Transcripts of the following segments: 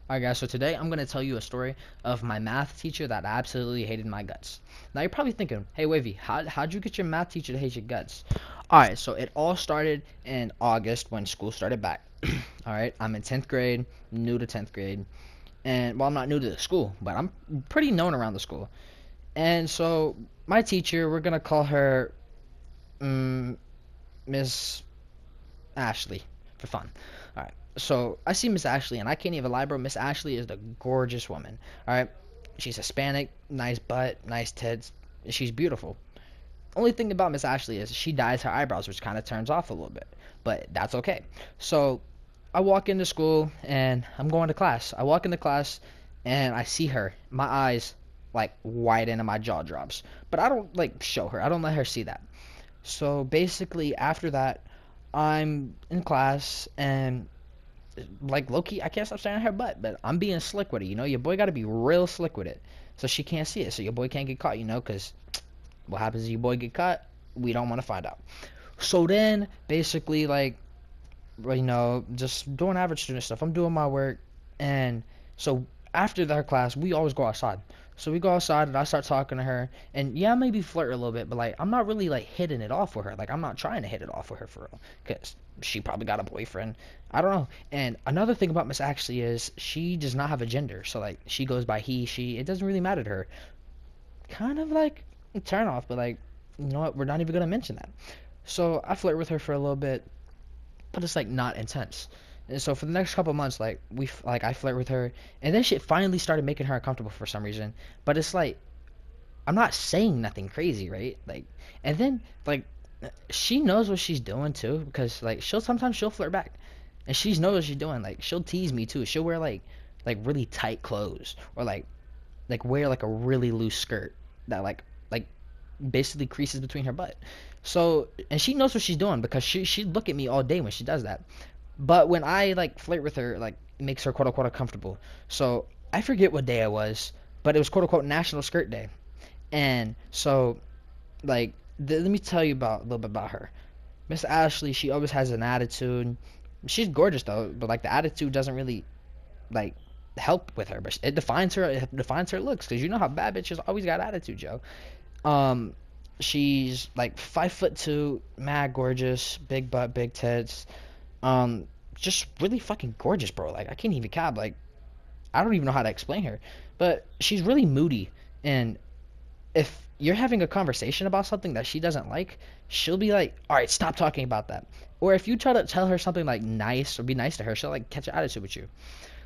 Alright guys, so today I'm going to tell you a story of my math teacher that absolutely hated my guts. Now you're probably thinking, hey Wavy, how'd you get your math teacher to hate your guts? Alright, so it all started in August when school started back. Alright, I'm in 10th grade, new to 10th grade. And, well, I'm not new to the school, but I'm pretty known around the school. And so my teacher, we're going to call her Miss Ashley for fun. All right. So I see Miss Ashley, and I can't even lie, bro. Miss Ashley is the gorgeous woman. All right. She's Hispanic, nice butt, nice tits. She's beautiful. Only thing about Miss Ashley is she dyes her eyebrows, which kind of turns off a little bit, but that's okay. So I walk into school and I'm going to class. I walk into class and I see her. My eyes like widen and my jaw drops, but I don't like show her. I don't let her see that. So basically, after that, I'm in class and like Loki, I can't stop staring at her butt, but I'm being slick with it. Your boy got to be real slick with it, so she can't see it, so your boy can't get caught. Because what happens if your boy get caught? We don't want to find out. So then, basically, like, just doing average student stuff. I'm doing my work, and so after that class, we always go outside. So we go outside, and I start talking to her, and yeah, maybe flirt a little bit, but like I'm not really like hitting it off with her. Like I'm not trying to hit it off with her for real, cause she probably got a boyfriend. I don't know. And another thing about Miss Ashley is she does not have a gender. So like she goes by he, she. It doesn't really matter to her. Kind of like a turn off, but like you know what? We're not even gonna mention that. So I flirt with her for a little bit, but it's like not intense. And so for the next couple months, like I flirt with her, and then shit finally started making her uncomfortable for some reason. But it's like I'm not saying nothing crazy, right? Like, and then like she knows what she's doing too, because like she'll flirt back, and she knows what she's doing. Like she'll tease me too. She'll wear like really tight clothes, or like wear like a really loose skirt that like basically creases between her butt. So and she knows what she's doing because she look at me all day when she does that. But when I like flirt with her, like it makes her quote unquote uncomfortable. So I forget what day it was, but it was quote unquote National Skirt Day. And so like let me tell you about a little bit about her. Miss Ashley, she always has an attitude. She's gorgeous though, but like the attitude doesn't really like help with her, but it defines her. It defines her looks, because you know how bad bitches always got attitude, Joe. Um, she's like 5'2", mad gorgeous, big butt, big tits. Um, just really fucking gorgeous, bro. Like I can't even cap. Like I don't even know how to explain her, but she's really moody. And if you're having a conversation about something that she doesn't like, she'll be like, "All right, stop talking about that." Or if you try to tell her something like nice or be nice to her, she'll like catch an attitude with you.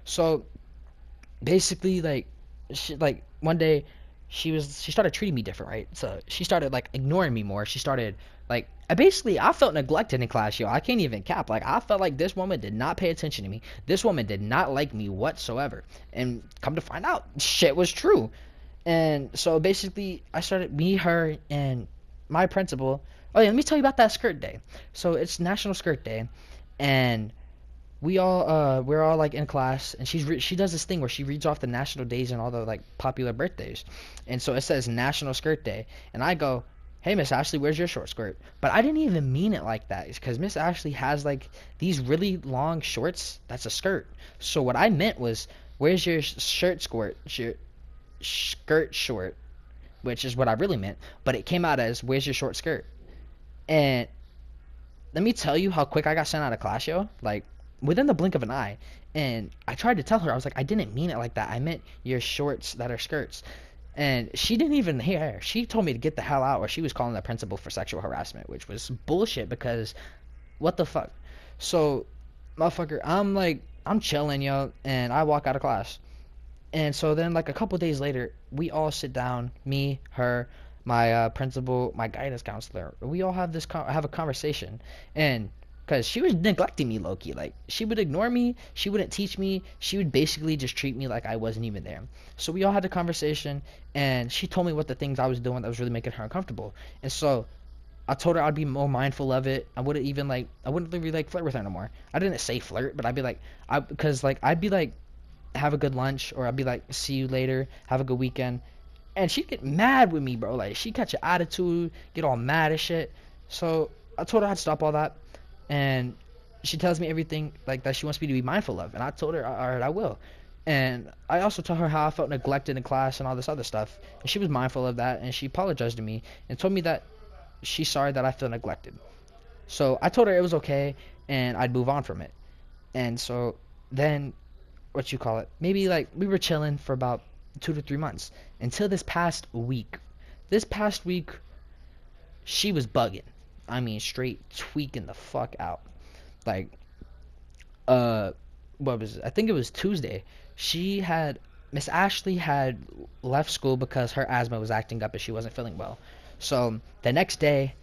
So basically, like, like one day she started treating me different, right? So she started like ignoring me more. She started like I felt neglected in class, yo. I can't even cap. Like I felt like this woman did not pay attention to me. This woman did not like me whatsoever. And come to find out, shit was true. And so basically, I started me, her, and my principal. Oh yeah, let me tell you about that skirt day. So it's National Skirt Day, and we're all like in class, and she does this thing where she reads off the national days and all the like popular birthdays. And so it says National Skirt Day, and I go, "Hey Miss Ashley, where's your short skirt?" But I didn't even mean it like that, because Miss Ashley has like these really long shorts. That's a skirt. So what I meant was, "Where's your skirt short?" Which is what I really meant, but it came out as, "Where's your short skirt?" And let me tell you how quick I got sent out of class, yo. Like within the blink of an eye. And I tried to tell her, I was like, I didn't mean it like that. I meant your shorts that are skirts. And she didn't even hear. She told me to get the hell out, or she was calling the principal for sexual harassment, which was bullshit, because what the fuck? So, motherfucker, I'm chilling, yo, and I walk out of class. And so then, like a couple days later, we all sit down, me, her, my principal, my guidance counselor. We all have a conversation, and because she was neglecting me, low key. Like she would ignore me, she wouldn't teach me, she would basically just treat me like I wasn't even there. So we all had a conversation, and she told me what the things I was doing that was really making her uncomfortable. And so I told her I'd be more mindful of it. I wouldn't really like flirt with her no more. I didn't say flirt, but I'd be like, because like I'd be like, have a good lunch, or I'd be like, see you later, have a good weekend. And she'd get mad with me, bro. Like she'd catch an attitude, get all mad and shit. So I told her I'd stop all that, and she tells me everything like that she wants me to be mindful of, and I told her, all right, I will. And I also told her how I felt neglected in class and all this other stuff. And she was mindful of that, and she apologized to me and told me that she's sorry that I feel neglected. So I told her it was okay and I'd move on from it. And so then, what you call it? Maybe like we were chilling for about 2 to 3 months until this past week. This past week, she was bugging. I mean, straight tweaking the fuck out. Like, uh, what was it? I think it was Tuesday. She had Miss Ashley had left school because her asthma was acting up and she wasn't feeling well. So the next day,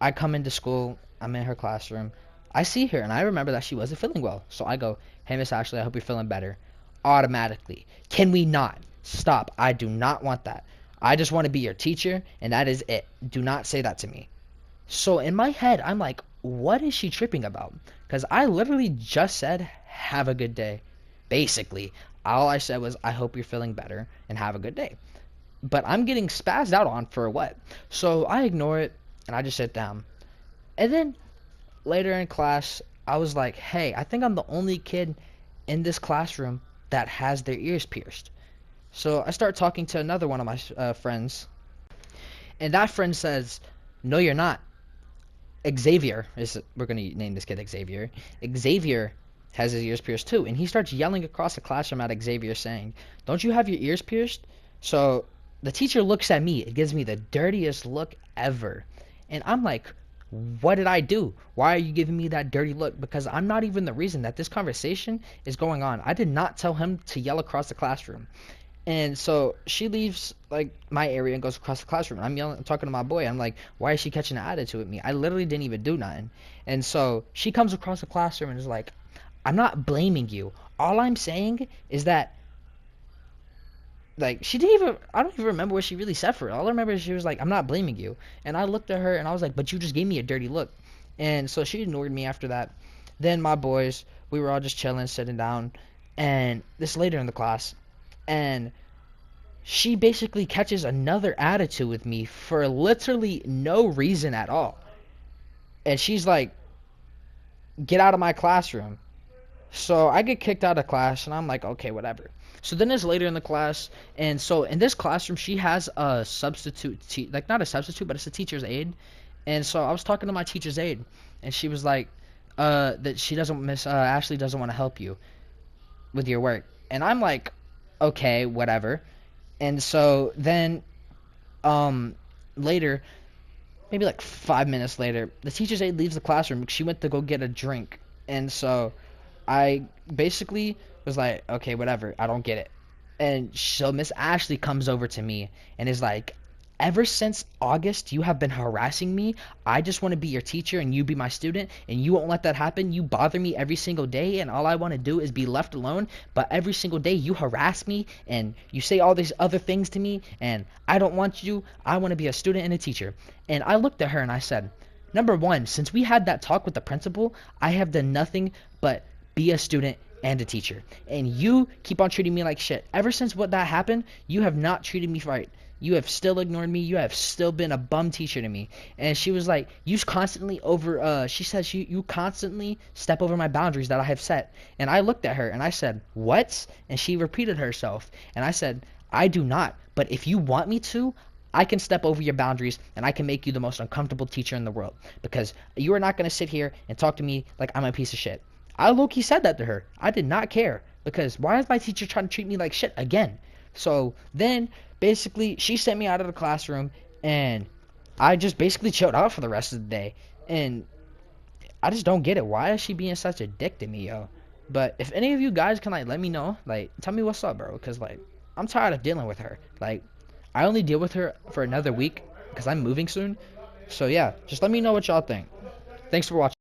I come into school. I'm in her classroom. I see her and I remember that she wasn't feeling well. So I go, "Hey, Miss Ashley, I hope you're feeling better." Automatically, can we not stop? I do not want that. I just want to be your teacher, and that is it. Do not say that to me. So in my head, I'm like, what is she tripping about? Because I literally just said, "Have a good day." Basically, all I said was, "I hope you're feeling better and have a good day." But I'm getting spazzed out on for what? So I ignore it and I just sit down. And then later in class, I was like, "Hey, I think I'm the only kid in this classroom that has their ears pierced." So I start talking to another one of my friends, and that friend says, "No, you're not. Xavier is, we're gonna name this kid Xavier. Xavier has his ears pierced too," and he starts yelling across the classroom at Xavier, saying, "Don't you have your ears pierced?" So the teacher looks at me. It gives me the dirtiest look ever, and I'm like, "What did I do? Why are you giving me that dirty look?" Because I'm not even the reason that this conversation is going on. I did not tell him to yell across the classroom. And so she leaves like my area and goes across the classroom. I'm yelling, talking to my boy. I'm like, "Why is she catching an attitude with me? I literally didn't even do nothing." And so she comes across the classroom and is like, "I'm not blaming you. All I'm saying is that," like, she didn't even, I don't even remember what she really said for it. All I remember is she was like, "I'm not blaming you." And I looked at her and I was like, "But you just gave me a dirty look." And so she ignored me after that. Then my boys, we were all just chilling, sitting down, and this later in the class, and she basically catches another attitude with me for literally no reason at all. And she's like, "Get out of my classroom." So I get kicked out of class, and I'm like, "Okay, whatever." So then it's later in the class, and so in this classroom, she has a substitute, like not a substitute, but it's a teacher's aide. And so I was talking to my teacher's aide, and she was like, that she doesn't, Miss Ashley doesn't want to help you with your work. And I'm like, "Okay, whatever." And so then, um, later, maybe like 5 minutes later, the teacher's aide leaves the classroom. She went to go get a drink. And so I basically was like, "Okay, whatever. I don't get it." And so Miss Ashley comes over to me and is like, "Ever since August, you have been harassing me. I just want to be your teacher and you be my student, and you won't let that happen. You bother me every single day, and all I want to do is be left alone. But every single day, you harass me and you say all these other things to me, and I don't want you. I want to be a student and a teacher." And I looked at her and I said, "Number one, since we had that talk with the principal, I have done nothing but be a student and a teacher. And you keep on treating me like shit. Ever since what that happened, you have not treated me right. You have still ignored me. You have still been a bum teacher to me." And she was like, "You constantly she said, you constantly step over my boundaries that I have set." And I looked at her and I said, "What?" And she repeated herself. And I said, "I do not. But if you want me to, I can step over your boundaries and I can make you the most uncomfortable teacher in the world. Because you are not going to sit here and talk to me like I'm a piece of shit." I low-key said that to her. I did not care. Because why is my teacher trying to treat me like shit again? So then, basically, she sent me out of the classroom, and I just basically chilled out for the rest of the day. And I just don't get it. Why is she being such a dick to me, yo? But if any of you guys can, like, let me know, like, tell me what's up, bro. Because, like, I'm tired of dealing with her. Like, I only deal with her for another week because I'm moving soon. So, yeah, just let me know what y'all think. Thanks for watching.